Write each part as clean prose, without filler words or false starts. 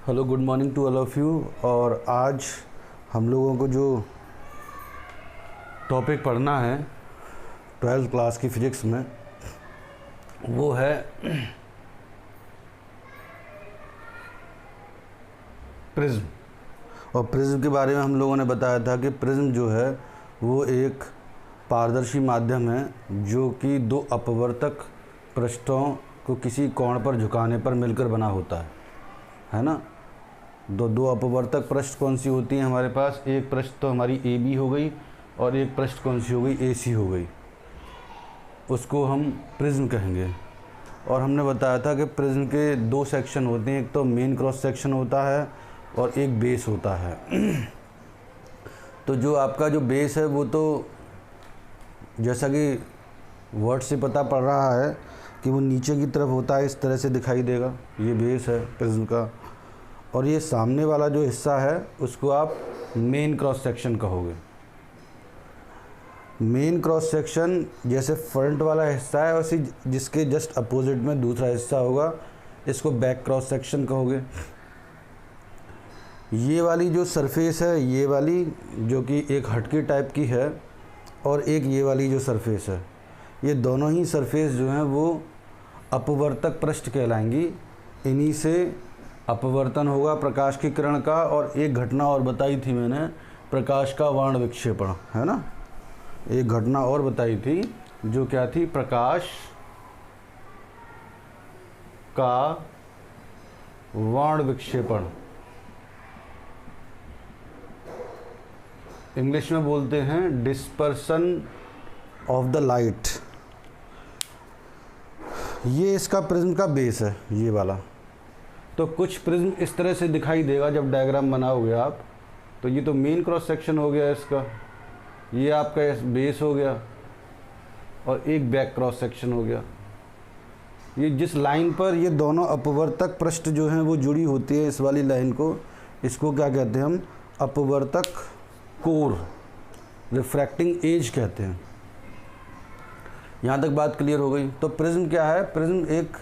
Hello, good morning to all of you. और आज हम लोगों को जो टॉपिक पढ़ना है 12th क्लास की फ़िज़िक्स में वो है प्रिज्म। और प्रिज्म के बारे में हम लोगों ने बताया था कि प्रिज्म जो है वो एक पारदर्शी माध्यम है जो कि दो अपवर्तक पृष्ठों को किसी कोण पर झुकाने पर मिलकर बना होता है ना। दो अपवर्तक पृष्ठ कौन सी होती हैं हमारे पास? एक पृष्ठ तो हमारी ए बी हो गई और एक पृष्ठ कौन सी हो गई? ए सी हो गई। उसको हम प्रिज्म कहेंगे। और हमने बताया था कि प्रिज्म के दो सेक्शन होते हैं, एक तो मेन क्रॉस सेक्शन होता है और एक बेस होता है। तो जो आपका जो बेस है वो तो जैसा कि वर्ड से पता पड़ रहा है कि वो नीचे की तरफ होता है, इस तरह से दिखाई देगा। ये बेस है प्रिज्म का। और ये सामने वाला जो हिस्सा है उसको आप मेन क्रॉस सेक्शन कहोगे। मेन क्रॉस सेक्शन जैसे फ्रंट वाला हिस्सा है वैसे जिसके जस्ट अपोजिट में दूसरा हिस्सा होगा, इसको बैक क्रॉस सेक्शन कहोगे। ये वाली जो सरफेस है, ये वाली जो कि एक हटकी टाइप की है और एक ये वाली जो सरफेस है, ये दोनों ही सरफेस जो हैं वो अपवर्तक पृष्ठ कहलाएंगी। इन्हीं से अपवर्तन होगा प्रकाश की किरण का। और एक घटना और बताई थी मैंने, प्रकाश का वाण विक्षेपण, है ना। एक घटना और बताई थी जो क्या थी? प्रकाश का वाण विक्षेपण। इंग्लिश में बोलते हैं डिस्पर्सन ऑफ द लाइट। ये इसका प्रिज्म का बेस है, ये वाला। तो कुछ प्रिज्म इस तरह से दिखाई देगा जब डायग्राम बनाओगे आप। तो ये तो मेन क्रॉस सेक्शन हो गया इसका, ये आपका बेस हो गया और एक बैक क्रॉस सेक्शन हो गया। ये जिस लाइन पर ये दोनों अपवर्तक पृष्ठ जो हैं वो जुड़ी होती है, इस वाली लाइन को, इसको क्या कहते हैं हम? अपवर्तक कोर, रिफ्रैक्टिंग एज कहते हैं। यहाँ तक बात क्लियर हो गई। तो प्रिज्म क्या है? प्रिज्म एक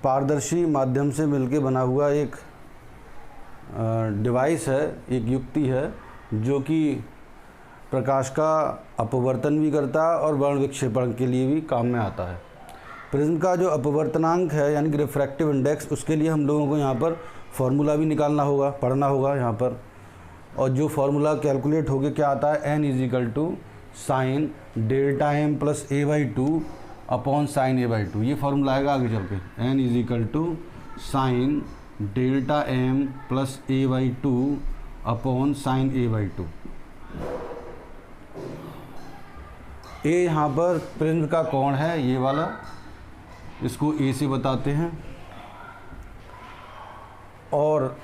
पारदर्शी माध्यम से मिलके बना हुआ एक डिवाइस है, एक युक्ति है जो कि प्रकाश का अपवर्तन भी करता है और वर्ण विक्षेपण के लिए भी काम में आता है। प्रिज्म का जो अपवर्तनांक है यानी कि रिफ्रैक्टिव इंडेक्स, उसके लिए हम लोगों को यहाँ पर फॉर्मूला भी निकालना होगा, पढ़ना होगा यहाँ पर। और जो फार्मूला कैलकुलेट होके क्या आता है? n is equal to sine delta m plus a by two upon sine a by two. ये फार्मूला आएगा आगे चल के, n is equal to sine delta m plus a by two upon sine a by two. ए यहाँ पर prism का कोण है, ये वाला, इसको ए से बताते हैं। और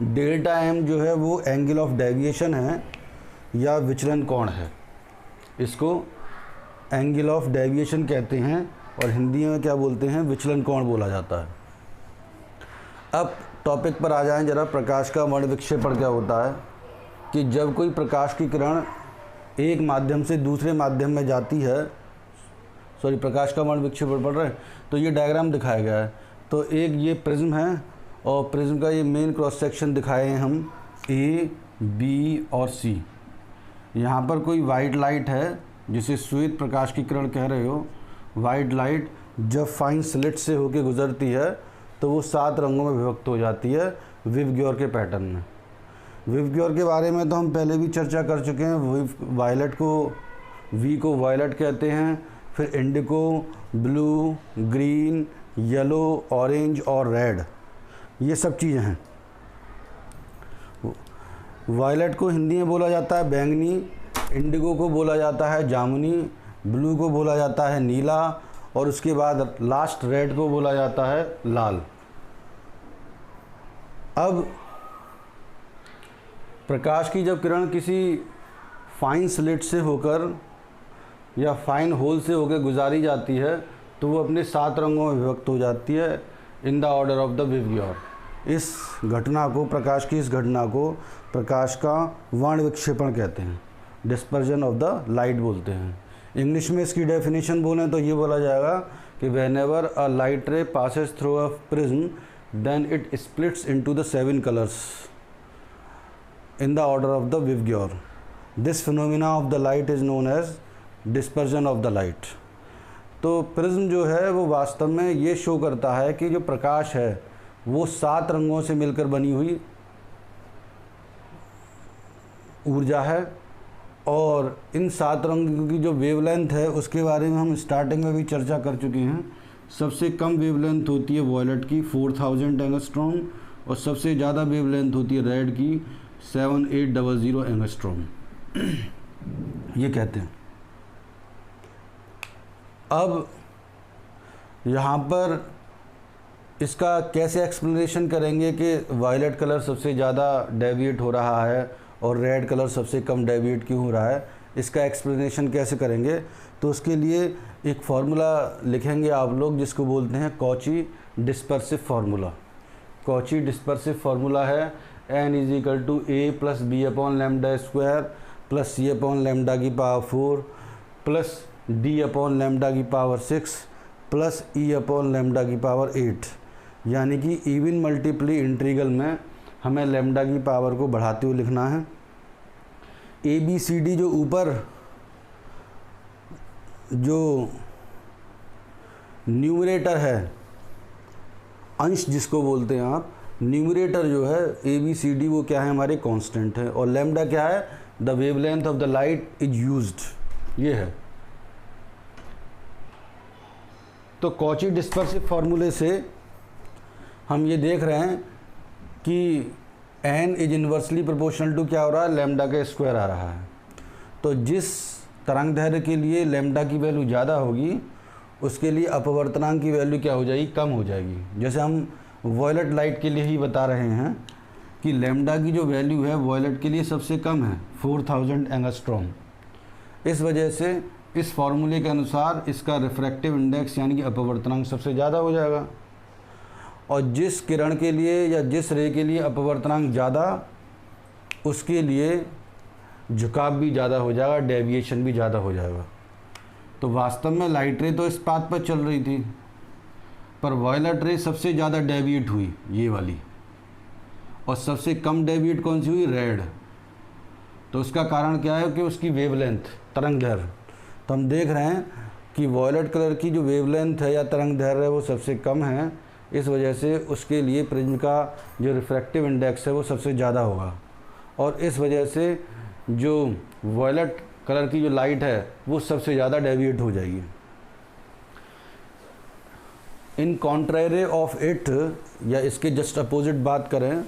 डेल्टा एम जो है वो एंगल ऑफ डेविएशन है या विचलन कोण है, इसको एंगल ऑफ डेविएशन कहते हैं और हिंदी में क्या बोलते हैं? विचलन कोण बोला जाता है। अब टॉपिक पर आ जाएं जरा। प्रकाश का वर्ण विक्षेपण क्या होता है कि जब कोई प्रकाश की किरण एक माध्यम से दूसरे माध्यम में जाती है, प्रकाश का वर्ण विक्षेपण पढ़ रहे हैं तो ये डायग्राम दिखाया गया है। तो एक ये प्रिज्म है और प्रिज्म का ये मेन क्रॉस सेक्शन दिखाए हैं हम, ए बी और सी। यहाँ पर कोई वाइट लाइट है जिसे श्वेत प्रकाश की किरण कह रहे हो। वाइट लाइट जब फाइन स्लिट से होके गुजरती है तो वो 7 रंगों में विभक्त हो जाती है विव-ग्योर के पैटर्न में। विव-ग्योर के बारे में तो हम पहले भी चर्चा कर चुके हैं। वायलेट को, वी को वायलेट कहते हैं, फिर इंडिको, ब्लू, ग्रीन, येलो, ऑरेंज और रेड, ये सब चीज़ें हैं। वायलेट को हिंदी में बोला जाता है बैंगनी, इंडिगो को बोला जाता है जामुनी, ब्लू को बोला जाता है नीला और उसके बाद लास्ट रेड को बोला जाता है लाल। अब प्रकाश की जब किरण किसी फाइन स्लिट से होकर या फाइन होल से होकर गुजारी जाती है तो वो अपने 7 रंगों में विभक्त हो जाती है in the order of the विव-ग्योर। इस घटना को, प्रकाश की इस घटना को प्रकाश का वर्ण विक्षेपण कहते हैं, डिस्पर्जन ऑफ द लाइट बोलते हैं। इंग्लिश में इसकी डेफिनेशन बोलें तो ये बोला जाएगा कि when ever a light ray passes through a prism then it splits into the 7 colors in the order of the Vivier. This phenomena of the light is known as dispersion of the light. तो prism जो है वो वास्तव में ये show करता है कि जो प्रकाश है वो 7 रंगों से मिलकर बनी हुई ऊर्जा है, और इन 7 रंगों की जो वेवलेंथ है उसके बारे में हम स्टार्टिंग में भी चर्चा कर चुके हैं। सबसे कम वेवलेंथ होती है वॉयलेट की 4000 एंगस्ट्रॉम, और सबसे ज़्यादा वेवलेंथ होती है रेड की 7800 एंगस्ट्रॉम। ये कहते हैं। अब यहाँ पर इसका कैसे एक्सप्लेनेशन करेंगे कि वायलेट कलर सबसे ज़्यादा डेविएट हो रहा है और रेड कलर सबसे कम डेविएट क्यों हो रहा है, इसका एक्सप्लेनेशन कैसे करेंगे। तो उसके लिए एक फार्मूला लिखेंगे आप लोग जिसको बोलते हैं Cauchy dispersive formula. Cauchy dispersive formula है n = a + b / λ² + c / λ की पावर 4 प्लस d / λ की पावर 6 प्लस e / λ की पावर 8। यानी कि इवन मल्टीप्ली इंटीग्रल में हमें लैम्डा की पावर को बढ़ाते हुए लिखना है। ए बी सी डी जो ऊपर जो न्यूमरेटर है, अंश जिसको बोलते हैं आप, न्यूमरेटर जो है ए बी सी डी वो क्या है, हमारे कांस्टेंट है, और लैम्डा क्या है, the wavelength of the light is used, ये है। तो कॉची डिस्पर्सिव फार्मूले से हम ये देख रहे हैं कि n is inversely proportional to क्या हो रहा है, लैम्डा का स्क्वायर आ रहा है। तो जिस तरंग दैर्ध्य के लिए लैम्डा की वैल्यू ज़्यादा होगी उसके लिए अपवर्तनांक की वैल्यू क्या हो जाएगी, कम हो जाएगी। जैसे हम वॉयलेट लाइट के लिए ही बता रहे हैं कि लैम्डा की जो वैल्यू है वॉयलेट के लिए सबसे कम है 4000 एंगस्ट्रॉम। इस वजह से इस फार्मूले के अनुसार इसका रिफ्रैक्टिव इंडेक्स यानी कि अपवर्तनांक सबसे ज़्यादा हो जाएगा, और जिस किरण के लिए या जिस रे के लिए अपवर्तनांक ज़्यादा उसके लिए झुकाव भी ज़्यादा हो जाएगा, डेविएशन भी ज़्यादा हो जाएगा। तो वास्तव में लाइट रे तो इस पाथ पर चल रही थी, पर वॉयलेट रे सबसे ज़्यादा डेविएट हुई ये वाली, और सबसे कम डेविएट कौन सी हुई, रेड। तो उसका कारण क्या है कि उसकी वेवलेंथ, तरंग दैर्ध्य। तो हम देख रहे हैं कि वॉयलेट कलर की जो वेवलेंथ है या तरंग दैर्ध्य है वो सबसे कम है, इस वजह से उसके लिए प्रिज्म का जो रिफ्रैक्टिव इंडेक्स है वो सबसे ज़्यादा होगा, और इस वजह से जो वॉयलेट कलर की जो लाइट है वो सबसे ज़्यादा डेविएट हो जाएगी। इन कॉन्ट्रेरे ऑफ इट, या इसके जस्ट अपोजिट बात करें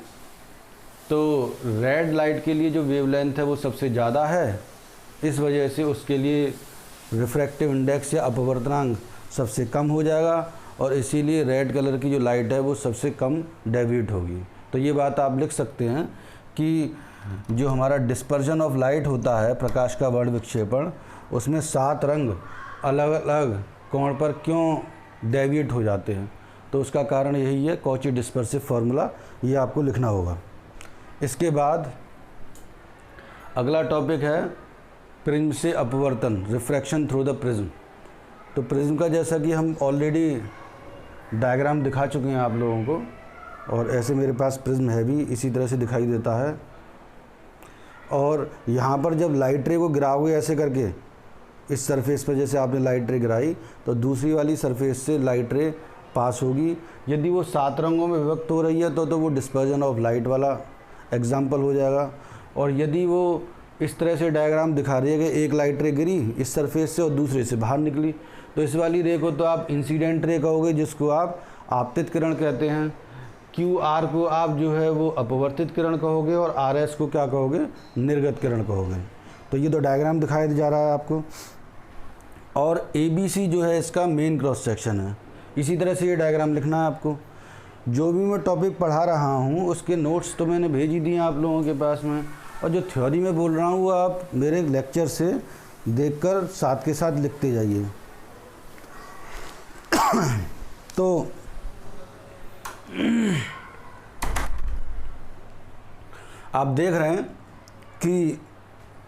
तो रेड लाइट के लिए जो वेवलेंथ है वो सबसे ज़्यादा है, इस वजह से उसके लिए रिफ्रैक्टिव इंडेक्स या अपवर्तनांक सबसे कम हो जाएगा, और इसीलिए रेड कलर की जो लाइट है वो सबसे कम डेविएट होगी। तो ये बात आप लिख सकते हैं कि जो हमारा डिस्पर्जन ऑफ लाइट होता है, प्रकाश का वर्ण विक्षेपण, उसमें 7 रंग अलग अलग कोण पर क्यों डेविएट हो जाते हैं, तो उसका कारण यही है कॉची डिस्पर्सिव फार्मूला, ये आपको लिखना होगा। इसके बाद अगला टॉपिक है प्रिज्म से अपवर्तन, रिफ्रैक्शन थ्रू द प्रिज्म। तो प्रिज्म का जैसा कि हम ऑलरेडी डायग्राम दिखा चुके हैं आप लोगों को, और ऐसे मेरे पास प्रिज्म है भी, इसी तरह से दिखाई देता है। और यहाँ पर जब लाइट रे को गिराओगे ऐसे करके इस सरफेस पर, जैसे आपने लाइट रे गिराई तो दूसरी वाली सरफेस से लाइट रे पास होगी। यदि वो 7 रंगों में विभक्त हो रही है तो वो डिस्पर्जन ऑफ लाइट वाला एग्जाम्पल हो जाएगा। और यदि वो इस तरह से डायग्राम दिखा रही है कि एक लाइट रे गिरी इस सरफेस से और दूसरे से बाहर निकली, तो इस वाली रे को तो आप इंसिडेंट रे कहोगे, जिसको आप आपतित किरण कहते हैं। QR को आप जो है वो अपवर्तित किरण कहोगे, और RS को क्या कहोगे, निर्गत किरण कहोगे। तो ये तो डायग्राम दिखाया जा रहा है आपको। और ABC जो है इसका मेन क्रॉस सेक्शन है। इसी तरह से ये डायग्राम लिखना है आपको। जो भी मैं टॉपिक पढ़ा रहा हूँ उसके नोट्स तो मैंने भेज ही दिए आप लोगों के पास में, और जो थ्योरी में बोल रहा हूँ वो आप मेरे लेक्चर से देखकर साथ के साथ लिखते जाइए। तो आप देख रहे हैं कि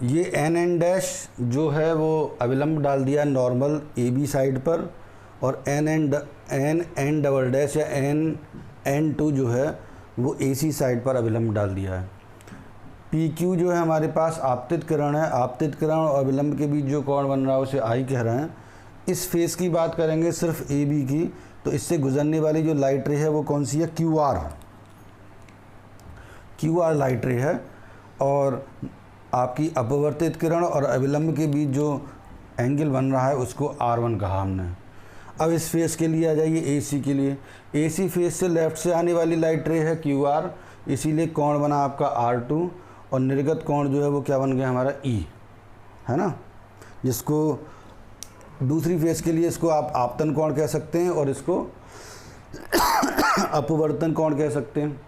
ये n जो है वो अविलंब डाल दिया नॉर्मल AB साइड पर, और n डबल डैश या n N2 जो है वो AC साइड पर अभिलंब डाल दिया है। PQ जो है हमारे पास आपतित किरण है, आपतित किरण और अभिलंब के बीच जो कोण बन रहा है उसे I कह रहे हैं। इस फेस की बात करेंगे सिर्फ AB की, तो इससे गुजरने वाली जो लाइट रे है वो कौन सी है, QR लाइट रे है। और आपकी अपवर्तित किरण और अभिलंब के बीच जो एंगल बन रहा है उसको R1 कहा हमने। अब इस फेस के लिए आ जाइए AC के लिए। AC फेस से लेफ्ट से आने वाली लाइट रे है QR, इसीलिए कोण बना आपका R2 और निर्गत कोण जो है वो क्या बन गया हमारा E, है ना। जिसको दूसरी फेस के लिए इसको आप आपतन कोण कह सकते हैं और इसको अपवर्तन कोण कह सकते हैं।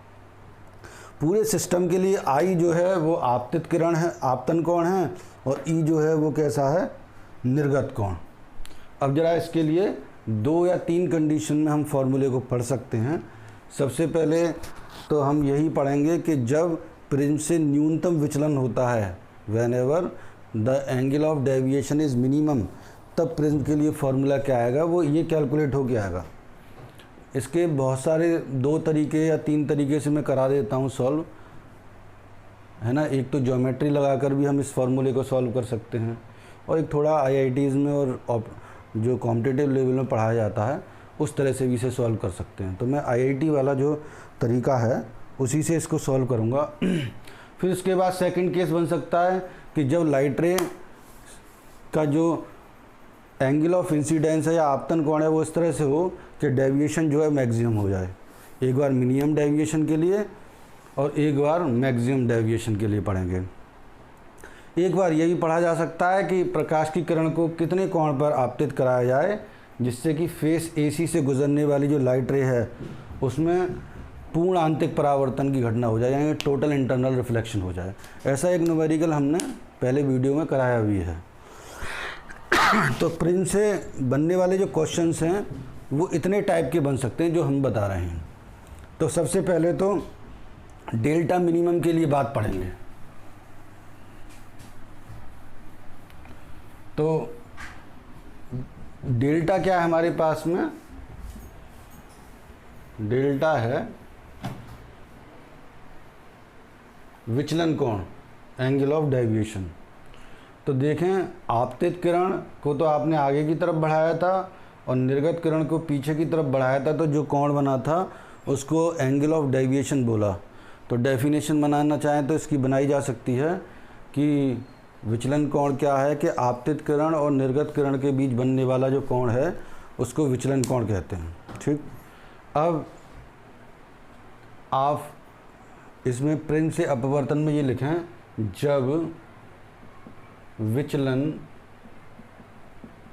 पूरे सिस्टम के लिए I जो है वो आपतित किरण है, आपतन कोण है, और E जो है वो कैसा है, निर्गत कोण। अब जरा इसके लिए 2 या 3 कंडीशन में हम फॉर्मूले को पढ़ सकते हैं। सबसे पहले तो हम यही पढ़ेंगे कि जब प्रिज्म से न्यूनतम विचलन होता है, when ever the angle of deviation is minimum, तब प्रिज्म के लिए फॉर्मूला क्या आएगा, वो ये कैलकुलेट हो के आएगा। इसके बहुत सारे 2 तरीके या 3 तरीके से मैं करा देता हूँ सॉल्व, है ना। एक तो ज्योमेट्री लगाकर भी हम इस फॉर्मूले को सॉल्व कर सकते हैं, और एक थोड़ा IITs में और जो कॉम्पिटिटिव लेवल में पढ़ाया जाता है उस तरह से भी इसे सॉल्व कर सकते हैं। तो मैं IIT वाला जो तरीका है उसी से इसको सॉल्व करूँगा। फिर उसके बाद सेकंड केस बन सकता है कि जब लाइट रे का जो एंगल ऑफ इंसिडेंस है या आपतन कोण है वो इस तरह से हो कि डेविएशन जो है मैक्सिमम हो जाए। एक बार मिनिमम डेविएशन के लिए और एक बार मैक्सिमम डेविएशन के लिए पढ़ेंगे। एक बार ये भी पढ़ा जा सकता है कि प्रकाश की किरण को कितने कोण पर आपतित कराया जाए जिससे कि फेस AC से गुजरने वाली जो लाइट रे है उसमें पूर्ण आंतरिक परावर्तन की घटना हो जाए, यानी टोटल इंटरनल रिफ्लेक्शन हो जाए। ऐसा एक न्यूमेरिकल हमने पहले वीडियो में कराया भी है। तो प्रिज्म से बनने वाले जो क्वेश्चंस हैं वो इतने टाइप के बन सकते हैं जो हम बता रहे हैं। तो सबसे पहले तो डेल्टा मिनिमम के लिए बात पढ़ेंगे। तो डेल्टा क्या है हमारे पास में, डेल्टा है विचलन कोण, एंगल ऑफ डेविएशन। तो देखें आपतित किरण को तो आपने आगे की तरफ बढ़ाया था और निर्गत किरण को पीछे की तरफ बढ़ाया था, तो जो कोण बना था उसको एंगल ऑफ डेविएशन बोला। तो डेफिनेशन बनाना चाहें तो इसकी बनाई जा सकती है कि विचलन कोण क्या है कि आपतित किरण और निर्गत किरण के बीच बनने वाला जो कोण है उसको विचलन कोण कहते हैं। ठीक, अब आप इसमें प्रिज्म से अपवर्तन में ये लिखें, जब विचलन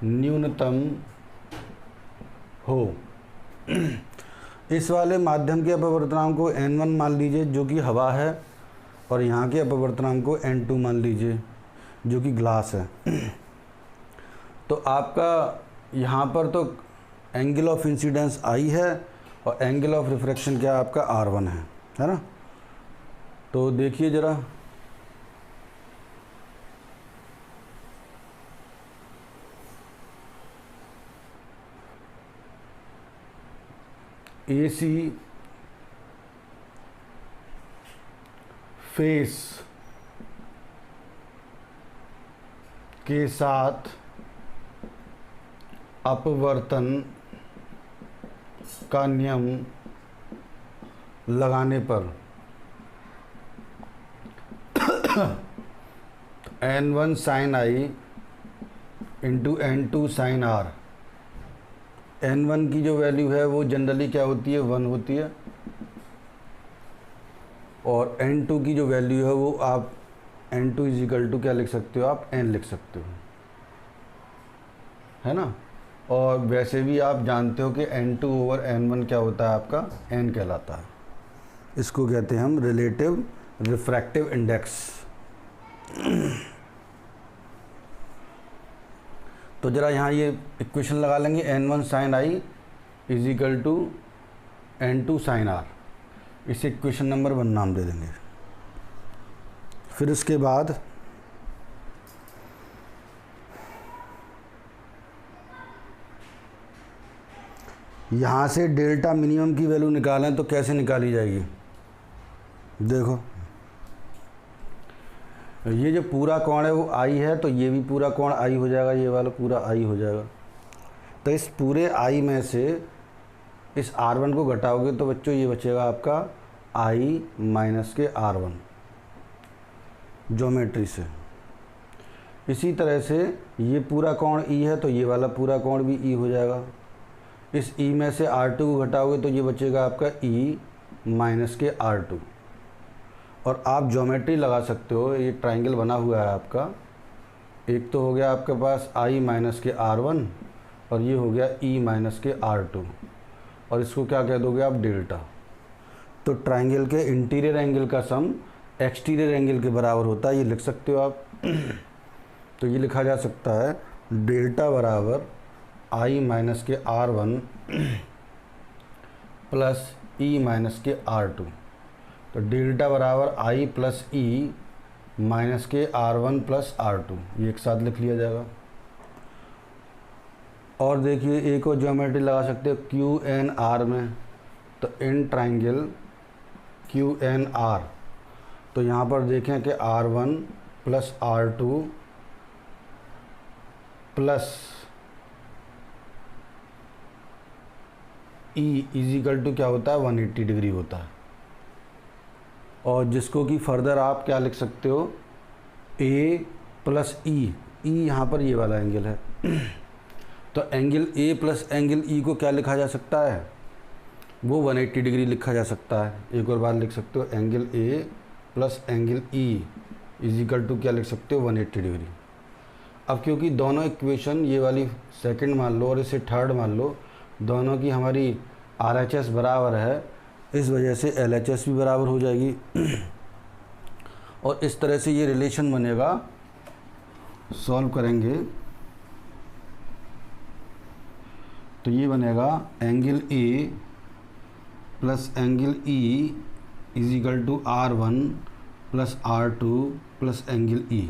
न्यूनतम हो। इस वाले माध्यम के अपवर्तनांक को N1 मान लीजिए जो कि हवा है, और यहाँ के अपवर्तनांक को N2 मान लीजिए जो कि ग्लास है। तो आपका यहाँ पर तो एंगल ऑफ इंसिडेंस I है और एंगल ऑफ रिफ्रैक्शन क्या आपका R1 है ना। तो देखिए ज़रा, AC फेस के साथ अपवर्तन का नियम लगाने पर N1 sin I into N2 sin R, N1 की जो वैल्यू है वो जनरली क्या होती है, 1 होती है, और N2 की जो वैल्यू है वो आप N2 इजिकल टू क्या लिख सकते हो, आप N लिख सकते हो, है ना। और वैसे भी आप जानते हो कि N2 ओवर N1 क्या होता है, आपका N कहलाता है। इसको कहते हैं हम रिलेटिव रिफ्रैक्टिव इंडेक्स। तो ज़रा यहाँ ये इक्वेशन लगा लेंगे, N1 sin I equal to N2 sin R। इसे इक्वेशन नंबर 1 नाम दे देंगे। फिर उसके बाद यहाँ से डेल्टा मिनिमम की वैल्यू निकालें तो कैसे निकाली जाएगी? देखो ये जो पूरा कोण है वो आई है, तो ये भी पूरा कोण आई हो जाएगा, ये वाला पूरा आई हो जाएगा। तो इस पूरे आई में से इस R1 को घटाओगे तो बच्चों ये बचेगा आपका I माइनस के R1 ज्योमेट्री से। इसी तरह से ये पूरा कोण E है तो ये वाला पूरा कोण भी E हो जाएगा। इस E में से R2 को घटाओगे तो ये बचेगा आपका E माइनस के R2। और आप ज्योमेट्री लगा सकते हो, ये ट्रायंगल बना हुआ है आपका, एक तो हो गया आपके पास I माइनस के R1 और ये हो गया E माइनस के R2, और इसको क्या कह दोगे आप? डेल्टा। तो ट्रायंगल के इंटीरियर एंगल का सम एक्सटीरियर एंगल के बराबर होता है, ये लिख सकते हो आप। तो ये लिखा जा सकता है डेल्टा बराबर I माइनस के R1 प्लस E माइनस के R2। तो डेल्टा बराबर I प्लस E माइनस के R1 प्लस R2, ये एक साथ लिख लिया जाएगा। और देखिए एक और ज्योमेट्री लगा सकते हो QNR में, तो इन ट्रायंगल QNR, तो यहाँ पर देखें कि R1 plus R2 plus E equal to क्या होता है? 180 डिग्री होता है। और जिसको कि फर्दर आप क्या लिख सकते हो? A प्लस E, यहाँ पर ये वाला एंगल है। तो angle A plus angle E को क्या लिखा जा सकता है? वो 180 डिग्री लिखा जा सकता है। एक और बार लिख सकते हो, angle A plus angle E equal to क्या लिख सकते हो? 180 डिग्री। अब क्योंकि दोनों इक्वेशन, ये वाली सेकंड मान लो और इसे थर्ड मान लो, दोनों की हमारी RHS बराबर है, इस वजह से LHS भी बराबर हो जाएगी। और इस तरह से ये रिलेशन बनेगा, सॉल्व करेंगे तो ये बनेगा angle A plus angle E equal to R1 plus R2 plus angle E।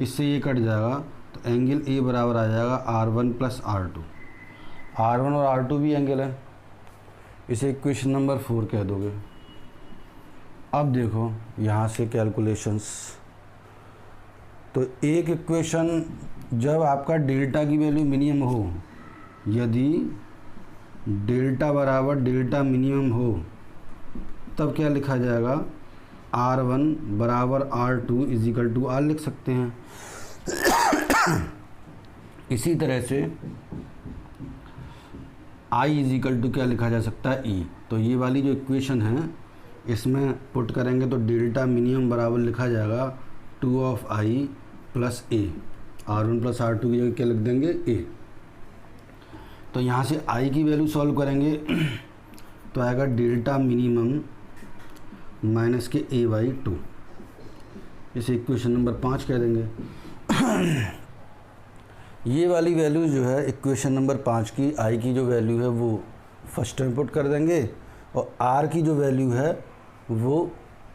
इससे ये कट जाएगा तो एंगल A बराबर आ जाएगा R1 प्लस R2। R1 और R2 भी एंगल है, इसे इक्वेशन नंबर 4 कह दोगे। अब देखो यहाँ से कैलकुलेशंस, तो एक इक्वेशन जब आपका डेल्टा की वैल्यू मिनिमम हो, यदि डेल्टा बराबर डेल्टा मिनिमम हो, तब क्या लिखा जाएगा? R1 बराबर R2 इजिकल टू R लिख सकते हैं। इसी तरह से I इजिकल टू क्या लिखा जा सकता है? E। तो ये वाली जो इक्वेशन है इसमें पुट करेंगे तो डेल्टा मिनिमम बराबर लिखा जाएगा 2 of I plus A। R1 plus R2 की जगह क्या लिख देंगे? A। तो यहाँ से I की वैल्यू सॉल्व करेंगे तो आएगा डेल्टा मिनिमम माइनस के A/2। इसे इक्वेशन नंबर 5 कह देंगे। ये वाली वैल्यू जो है इक्वेशन नंबर 5 की, I की जो वैल्यू है वो फर्स्ट में पुट कर देंगे और R की जो वैल्यू है वो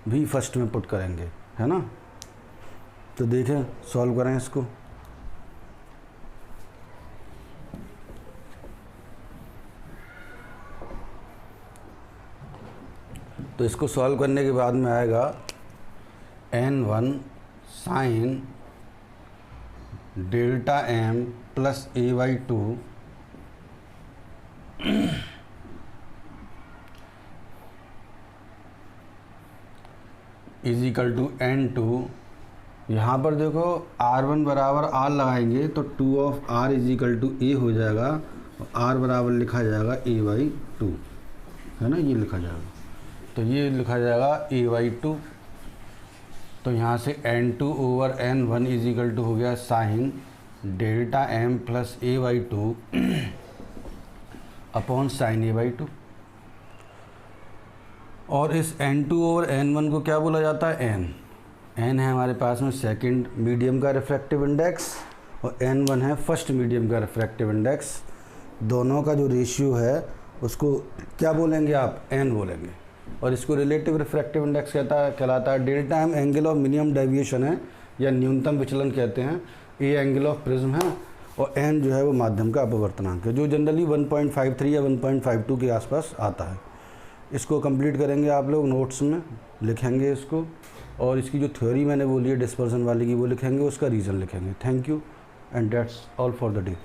भी फर्स्ट में पुट करेंगे, है ना। तो देखें सॉल्व करें इसको। तो इसको सॉल्व करने के बाद में आएगा N1 sine delta M plus A/2 equal to N2। यहाँ पर देखो R1 बराबर R लगाएंगे तो 2 of R equal to A हो जाएगा और R बराबर लिखा जाएगा A/2, है ना, ये लिखा जाएगा। तो ये लिखा जाएगा A/2। तो यहाँ से N2 over N1 is equal to हो गया sign delta M plus A/2 upon sine A/2। और इस N2 ओवर N1 को क्या बोला जाता है? N है हमारे पास में सेकंड मीडियम का रिफ्रैक्टिव इंडेक्स और N1 है फर्स्ट मीडियम का रिफ्रैक्टिव इंडेक्स। दोनों का जो रेशियो है उसको क्या बोलेंगे आप? N बोलेंगे। और इसको रिलेटिव रिफ्रैक्टिव इंडेक्स कहलाता है। Delta M angle of minimum deviation है या न्यूनतम विचलन कहते हैं। A एंगल ऑफ प्रिज्म है और n जो है वो माध्यम का अपवर्तनांक है, जो जनरली 1.53 या 1.52 के आसपास आता है। इसको कंप्लीट करेंगे आप लोग, नोट्स में लिखेंगे इसको, और इसकी जो थ्योरी मैंने बोली है डिस्पर्सन वाली की वो लिखेंगे, उसका रीज़न लिखेंगे। Thank you and that's all for the day.